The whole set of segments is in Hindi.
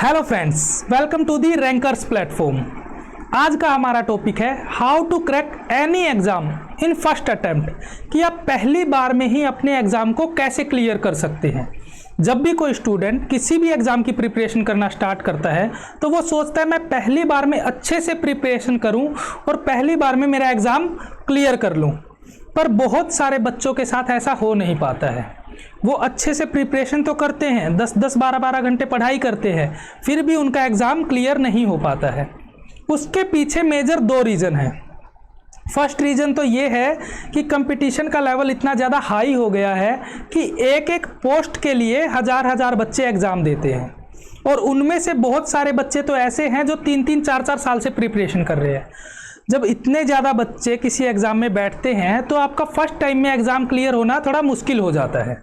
Hello friends, welcome to the Rankers platform. आज का हमारा टॉपिक है how to crack any exam in first attempt, कि आप पहली बार में ही अपने एग्जाम को कैसे क्लियर कर सकते हैं। जब भी कोई स्टूडेंट किसी भी एग्जाम की प्रिपरेशन करना स्टार्ट करता है तो वो सोचता है मैं पहली बार में अच्छे से प्रिपरेशन करूं और पहली बार में मेरा एग्जाम क्लियर कर लूं, पर बहुत सारे बच्चों के साथ ऐसा हो नहीं पाता है। वो अच्छे से प्रिपरेशन तो करते हैं, 10-10, 12-12 घंटे पढ़ाई करते हैं, फिर भी उनका एग्ज़ाम क्लियर नहीं हो पाता है। उसके पीछे मेजर 2 रीज़न हैं। फर्स्ट रीज़न तो ये है कि कंपटीशन का लेवल इतना ज़्यादा हाई हो गया है कि एक एक पोस्ट के लिए हज़ार बच्चे एग्ज़ाम देते हैं, और उनमें से बहुत सारे बच्चे तो ऐसे हैं जो 3-3, 4-4 साल से प्रिपरेशन कर रहे हैं। जब इतने ज़्यादा बच्चे किसी एग्ज़ाम में बैठते हैं तो आपका फर्स्ट टाइम में एग्ज़ाम क्लियर होना थोड़ा मुश्किल हो जाता है।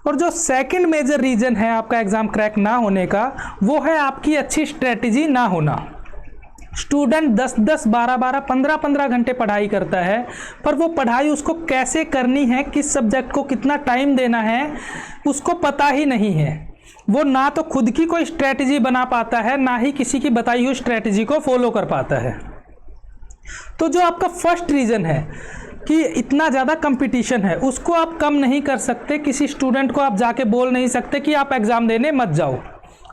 और जो सेकंड मेजर रीज़न है आपका एग्ज़ाम क्रैक ना होने का, वो है आपकी अच्छी स्ट्रेटजी ना होना। स्टूडेंट 10-10, 12-12, 15-15 घंटे पढ़ाई करता है, पर वो पढ़ाई उसको कैसे करनी है, किस सब्जेक्ट को कितना टाइम देना है, उसको पता ही नहीं है। वो ना तो खुद की कोई स्ट्रेटजी बना पाता है, ना ही किसी की बताई हुई स्ट्रेटजी को फॉलो कर पाता है। तो जो आपका फर्स्ट रीज़न है कि इतना ज़्यादा कंपटीशन है, उसको आप कम नहीं कर सकते। किसी स्टूडेंट को आप जाके बोल नहीं सकते कि आप एग्ज़ाम देने मत जाओ।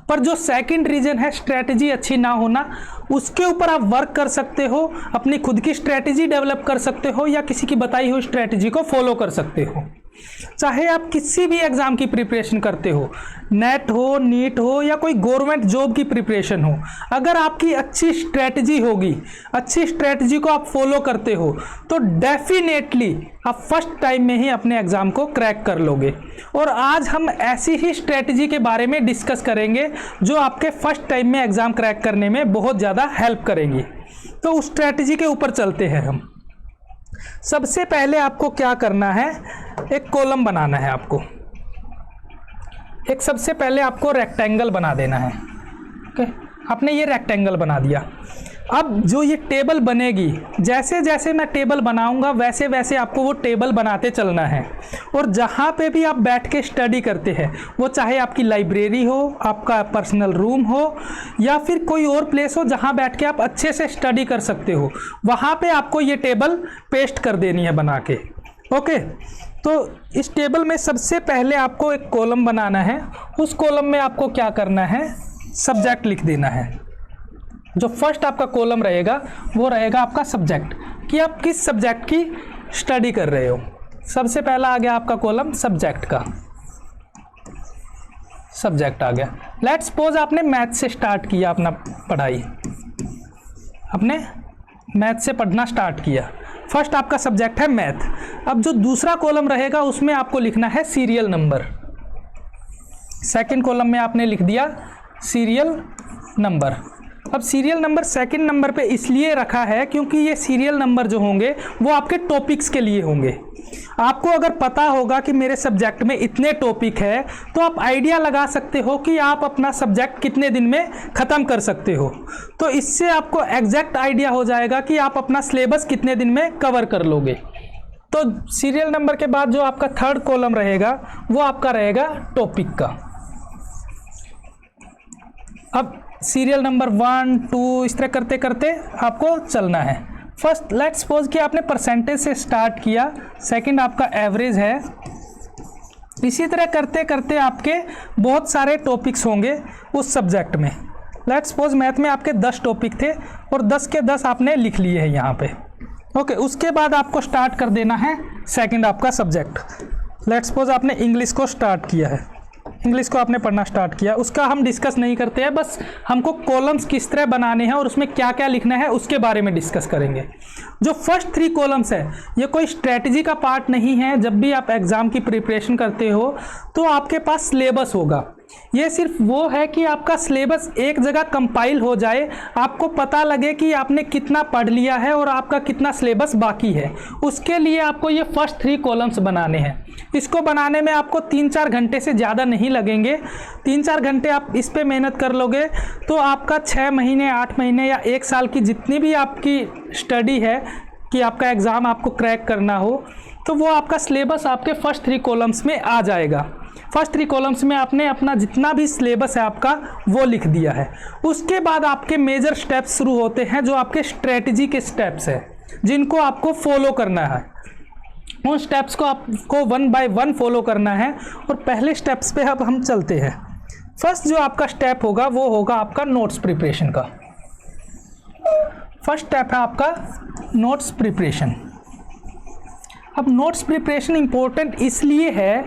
पर जो सेकंड रीज़न है स्ट्रेटजी अच्छी ना होना, उसके ऊपर आप वर्क कर सकते हो, अपनी खुद की स्ट्रेटजी डेवलप कर सकते हो या किसी की बताई हुई स्ट्रेटजी को फॉलो कर सकते हो। चाहे आप किसी भी एग्ज़ाम की प्रिपरेशन करते हो, नेट हो, नीट हो या कोई गवर्नमेंट जॉब की प्रिपरेशन हो, अगर आपकी अच्छी स्ट्रेटजी होगी, अच्छी स्ट्रेटजी को आप फॉलो करते हो, तो डेफिनेटली आप फर्स्ट टाइम में ही अपने एग्ज़ाम को क्रैक कर लोगे। और आज हम ऐसी ही स्ट्रेटजी के बारे में डिस्कस करेंगे जो आपके फर्स्ट टाइम में एग्ज़ाम क्रैक करने में बहुत ज़्यादा हेल्प करेंगी। तो उस स्ट्रेटजी के ऊपर चलते हैं हम। सबसे पहले आपको क्या करना है, एक कॉलम बनाना है। सबसे पहले आपको रेक्टेंगल बना देना है। ओके, आपने ये रेक्टेंगल बना दिया। अब जो ये टेबल बनेगी, जैसे जैसे मैं टेबल बनाऊंगा वैसे वैसे आपको वो टेबल बनाते चलना है। और जहाँ पे भी आप बैठ के स्टडी करते हैं, वो चाहे आपकी लाइब्रेरी हो, आपका पर्सनल रूम हो, या फिर कोई और प्लेस हो जहाँ बैठ के आप अच्छे से स्टडी कर सकते हो, वहाँ पे आपको ये टेबल पेस्ट कर देनी है बना के। ओके, तो इस टेबल में सबसे पहले आपको एक कॉलम बनाना है। उस कॉलम में आपको क्या करना है, सब्जेक्ट लिख देना है। जो फर्स्ट आपका कॉलम रहेगा वो रहेगा आपका सब्जेक्ट, कि आप किस सब्जेक्ट की स्टडी कर रहे हो। सबसे पहला आ गया आपका कॉलम सब्जेक्ट का, सब्जेक्ट आ गया। लेट्स सपोज आपने मैथ से स्टार्ट किया अपना पढ़ाई, आपने मैथ से पढ़ना स्टार्ट किया। फर्स्ट आपका सब्जेक्ट है मैथ। अब जो दूसरा कॉलम रहेगा उसमें आपको लिखना है सीरियल नंबर। सेकंड कॉलम में आपने लिख दिया सीरियल नंबर। अब सीरियल नंबर सेकंड नंबर पे इसलिए रखा है क्योंकि ये सीरियल नंबर जो होंगे वो आपके टॉपिक्स के लिए होंगे। आपको अगर पता होगा कि मेरे सब्जेक्ट में इतने टॉपिक है, तो आप आइडिया लगा सकते हो कि आप अपना सब्जेक्ट कितने दिन में ख़त्म कर सकते हो। तो इससे आपको एग्जैक्ट आइडिया हो जाएगा कि आप अपना सिलेबस कितने दिन में कवर कर लोगे। तो सीरियल नंबर के बाद जो आपका थर्ड कॉलम रहेगा वो आपका रहेगा टॉपिक का। अब सीरियल नंबर 1, 2 इस तरह करते करते आपको चलना है। फर्स्ट लेट्स सपोज कि आपने परसेंटेज से स्टार्ट किया, सेकंड आपका एवरेज है। इसी तरह करते करते आपके बहुत सारे टॉपिक्स होंगे उस सब्जेक्ट में। लेट्स सपोज मैथ में आपके 10 टॉपिक थे और 10 के 10 आपने लिख लिए हैं यहाँ पे। ओके, उसके बाद आपको स्टार्ट कर देना है सेकंड आपका सब्जेक्ट। लेट्स सपोज आपने इंग्लिश को स्टार्ट किया है, इंग्लिश को आपने पढ़ना स्टार्ट किया। उसका हम डिस्कस नहीं करते हैं, बस हमको कॉलम्स किस तरह बनाने हैं और उसमें क्या क्या लिखना है उसके बारे में डिस्कस करेंगे। जो फर्स्ट 3 कॉलम्स है ये कोई स्ट्रेटजी का पार्ट नहीं है। जब भी आप एग्ज़ाम की प्रिपरेशन करते हो तो आपके पास सिलेबस होगा। ये सिर्फ वो है कि आपका सिलेबस एक जगह कंपाइल हो जाए, आपको पता लगे कि आपने कितना पढ़ लिया है और आपका कितना सिलेबस बाकी है। उसके लिए आपको ये फर्स्ट 3 कॉलम्स बनाने हैं। इसको बनाने में आपको 3-4 घंटे से ज़्यादा नहीं लगेंगे। 3-4 घंटे आप इस पे मेहनत कर लोगे तो आपका 6 महीने, 8 महीने या 1 साल की जितनी भी आपकी स्टडी है कि आपका एग्ज़ाम आपको क्रैक करना हो, तो वो आपका सिलेबस आपके फर्स्ट 3 कॉलम्स में आ जाएगा। फर्स्ट 3 कॉलम्स में आपने अपना जितना भी सिलेबस है आपका वो लिख दिया है। उसके बाद आपके मेजर स्टेप्स शुरू होते हैं जो आपके स्ट्रेटजी के स्टेप्स है जिनको आपको फॉलो करना है। उन स्टेप्स को आपको 1 बाय 1 फॉलो करना है और पहले स्टेप्स पे अब हम चलते हैं। फर्स्ट जो आपका स्टेप होगा वो होगा आपका नोट्स प्रिपरेशन का। फर्स्ट स्टेप है आपका नोट्स प्रिपरेशन। अब नोट्स प्रिपरेशन इंपॉर्टेंट इसलिए है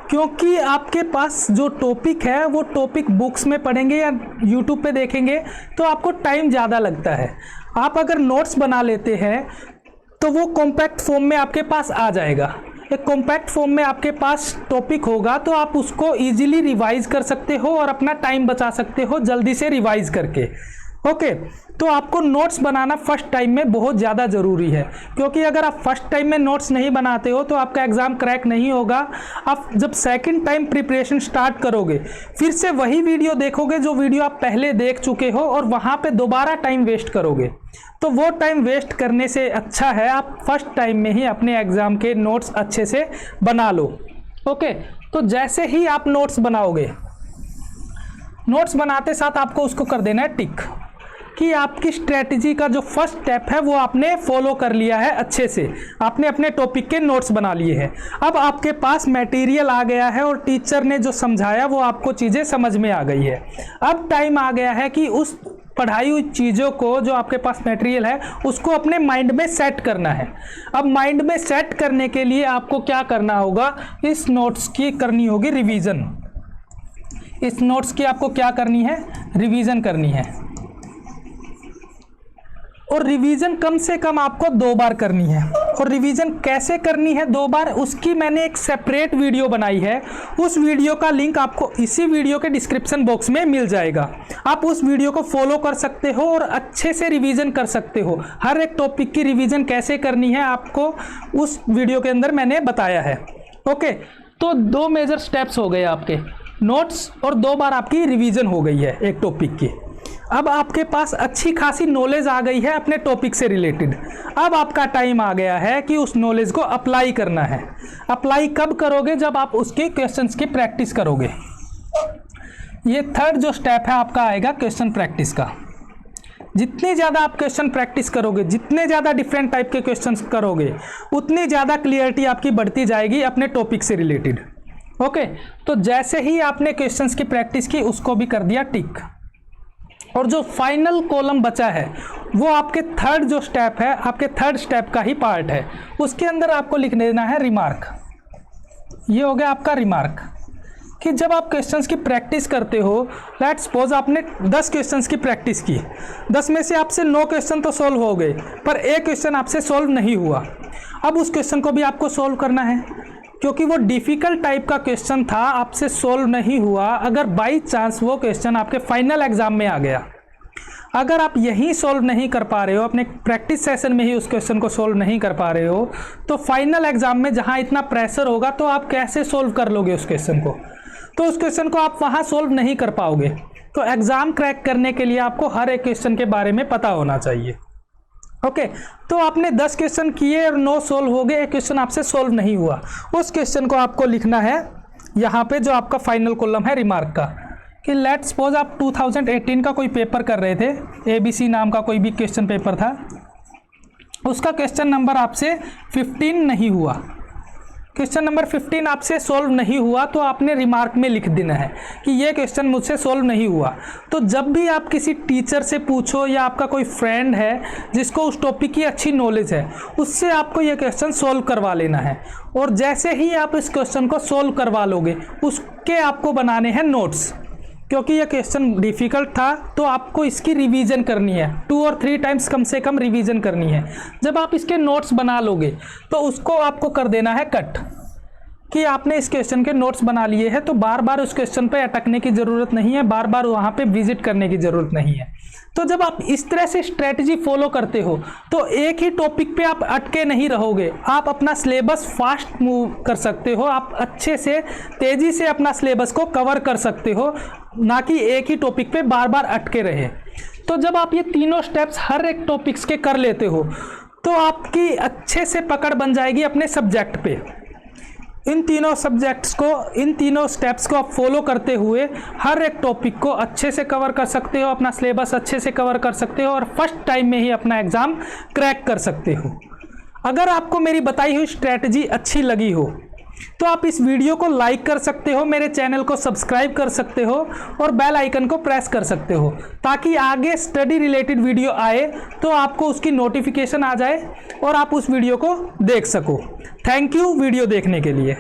क्योंकि आपके पास जो टॉपिक है वो टॉपिक बुक्स में पढ़ेंगे या यूट्यूब पे देखेंगे तो आपको टाइम ज़्यादा लगता है। आप अगर नोट्स बना लेते हैं तो वो कॉम्पैक्ट फॉर्म में आपके पास आ जाएगा। एक कॉम्पैक्ट फॉर्म में आपके पास टॉपिक होगा तो आप उसको इजीली रिवाइज कर सकते हो और अपना टाइम बचा सकते हो जल्दी से रिवाइज करके। ओके, तो आपको नोट्स बनाना फर्स्ट टाइम में बहुत ज़्यादा ज़रूरी है क्योंकि अगर आप फर्स्ट टाइम में नोट्स नहीं बनाते हो तो आपका एग्ज़ाम क्रैक नहीं होगा। आप जब सेकंड टाइम प्रिपरेशन स्टार्ट करोगे फिर से वही वीडियो देखोगे जो वीडियो आप पहले देख चुके हो और वहाँ पे दोबारा टाइम वेस्ट करोगे। तो वो टाइम वेस्ट करने से अच्छा है आप फर्स्ट टाइम में ही अपने एग्ज़ाम के नोट्स अच्छे से बना लो। ओके, तो जैसे ही आप नोट्स बनाओगे, नोट्स बनाते साथ आपको उसको कर देना है टिक कि आपकी स्ट्रेटजी का जो फर्स्ट स्टेप है वो आपने फॉलो कर लिया है अच्छे से, आपने अपने टॉपिक के नोट्स बना लिए हैं। अब आपके पास मटेरियल आ गया है और टीचर ने जो समझाया वो आपको चीज़ें समझ में आ गई है। अब टाइम आ गया है कि उस पढ़ाई हुई चीज़ों को जो आपके पास मटेरियल है उसको अपने माइंड में सेट करना है। अब माइंड में सेट करने के लिए आपको क्या करना होगा, इस नोट्स की करनी होगी रिवीजन। इस नोट्स की आपको क्या करनी है, रिवीजन करनी है। और रिवीजन कम से कम आपको 2 बार करनी है। और रिवीजन कैसे करनी है 2 बार, उसकी मैंने एक सेपरेट वीडियो बनाई है। उस वीडियो का लिंक आपको इसी वीडियो के डिस्क्रिप्शन बॉक्स में मिल जाएगा। आप उस वीडियो को फॉलो कर सकते हो और अच्छे से रिवीजन कर सकते हो। हर एक टॉपिक की रिवीजन कैसे करनी है आपको उस वीडियो के अंदर मैंने बताया है। ओके, तो 2 मेजर स्टेप्स हो गए आपके, नोट्स और 2 बार आपकी रिवीजन हो गई है एक टॉपिक की। अब आपके पास अच्छी खासी नॉलेज आ गई है अपने टॉपिक से रिलेटेड। अब आपका टाइम आ गया है कि उस नॉलेज को अप्लाई करना है। अप्लाई कब करोगे, जब आप उसके क्वेश्चंस की प्रैक्टिस करोगे। ये थर्ड जो स्टेप है आपका आएगा क्वेश्चन प्रैक्टिस का। जितनी ज़्यादा आप क्वेश्चन प्रैक्टिस करोगे, जितने ज़्यादा डिफरेंट टाइप के क्वेश्चंस करोगे, उतनी ज़्यादा क्लियरिटी आपकी बढ़ती जाएगी अपने टॉपिक से रिलेटेड। ओके, तो जैसे ही आपने क्वेश्चंस की प्रैक्टिस की उसको भी कर दिया टिक। और जो फाइनल कॉलम बचा है वो आपके थर्ड जो स्टेप है, आपके थर्ड स्टेप का ही पार्ट है। उसके अंदर आपको लिख देना है रिमार्क। ये हो गया आपका रिमार्क कि जब आप क्वेश्चंस की प्रैक्टिस करते हो, लेट्स सपोज आपने 10 क्वेश्चंस की प्रैक्टिस की, 10 में से आपसे 9 क्वेश्चन तो सॉल्व हो गए पर एक क्वेश्चन आपसे सॉल्व नहीं हुआ। अब उस क्वेश्चन को भी आपको सॉल्व करना है क्योंकि वो डिफ़िकल्ट टाइप का क्वेश्चन था, आपसे सॉल्व नहीं हुआ। अगर बाई चांस वो क्वेश्चन आपके फाइनल एग्जाम में आ गया, अगर आप यहीं सॉल्व नहीं कर पा रहे हो, अपने प्रैक्टिस सेशन में ही उस क्वेश्चन को सॉल्व नहीं कर पा रहे हो, तो फाइनल एग्जाम में जहाँ इतना प्रेशर होगा तो आप कैसे सॉल्व कर लोगे उस क्वेश्चन को। तो उस क्वेश्चन को आप वहाँ सॉल्व नहीं कर पाओगे। तो एग्ज़ाम क्रैक करने के लिए आपको हर एक क्वेश्चन के बारे में पता होना चाहिए। ओके, तो आपने 10 क्वेश्चन किए और 9 सॉल्व हो गए, एक क्वेश्चन आपसे सॉल्व नहीं हुआ। उस क्वेश्चन को आपको लिखना है यहाँ पे जो आपका फाइनल कॉलम है रिमार्क का, कि लेट्स सपोज आप 2018 का कोई पेपर कर रहे थे, ABC नाम का कोई भी क्वेश्चन पेपर था, उसका क्वेश्चन नंबर आपसे 15 नहीं हुआ। क्वेश्चन नंबर 15 आपसे सॉल्व नहीं हुआ तो आपने रिमार्क में लिख देना है कि ये क्वेश्चन मुझसे सॉल्व नहीं हुआ। तो जब भी आप किसी टीचर से पूछो या आपका कोई फ्रेंड है जिसको उस टॉपिक की अच्छी नॉलेज है, उससे आपको ये क्वेश्चन सॉल्व करवा लेना है। और जैसे ही आप इस क्वेश्चन को सॉल्व करवा लोगे उसके आपको बनाने हैं नोट्स, क्योंकि यह क्वेश्चन डिफ़िकल्ट था तो आपको इसकी रिवीजन करनी है, 2 और 3 टाइम्स कम से कम रिवीजन करनी है। जब आप इसके नोट्स बना लोगे तो उसको आपको कर देना है कट, कि आपने इस क्वेश्चन के नोट्स बना लिए हैं तो बार बार उस क्वेश्चन पे अटकने की ज़रूरत नहीं है, बार बार वहाँ पे विजिट करने की ज़रूरत नहीं है। तो जब आप इस तरह से स्ट्रेटजी फॉलो करते हो तो एक ही टॉपिक पे आप अटके नहीं रहोगे, आप अपना सिलेबस फास्ट मूव कर सकते हो, आप अच्छे से तेज़ी से अपना सिलेबस को कवर कर सकते हो, ना कि एक ही टॉपिक पे बार बार अटके रहे। तो जब आप ये तीनों स्टेप्स हर एक टॉपिक्स के कर लेते हो तो आपकी अच्छे से पकड़ बन जाएगी अपने सब्जेक्ट पे। इन तीनों सब्जेक्ट्स को, इन तीनों स्टेप्स को आप फॉलो करते हुए हर एक टॉपिक को अच्छे से कवर कर सकते हो, अपना सिलेबस अच्छे से कवर कर सकते हो और फर्स्ट टाइम में ही अपना एग्ज़ाम क्रैक कर सकते हो। अगर आपको मेरी बताई हुई स्ट्रैटेजी अच्छी लगी हो तो आप इस वीडियो को लाइक कर सकते हो, मेरे चैनल को सब्सक्राइब कर सकते हो और बेल आइकन को प्रेस कर सकते हो, ताकि आगे स्टडी रिलेटेड वीडियो आए तो आपको उसकी नोटिफिकेशन आ जाए और आप उस वीडियो को देख सको। थैंक यू वीडियो देखने के लिए।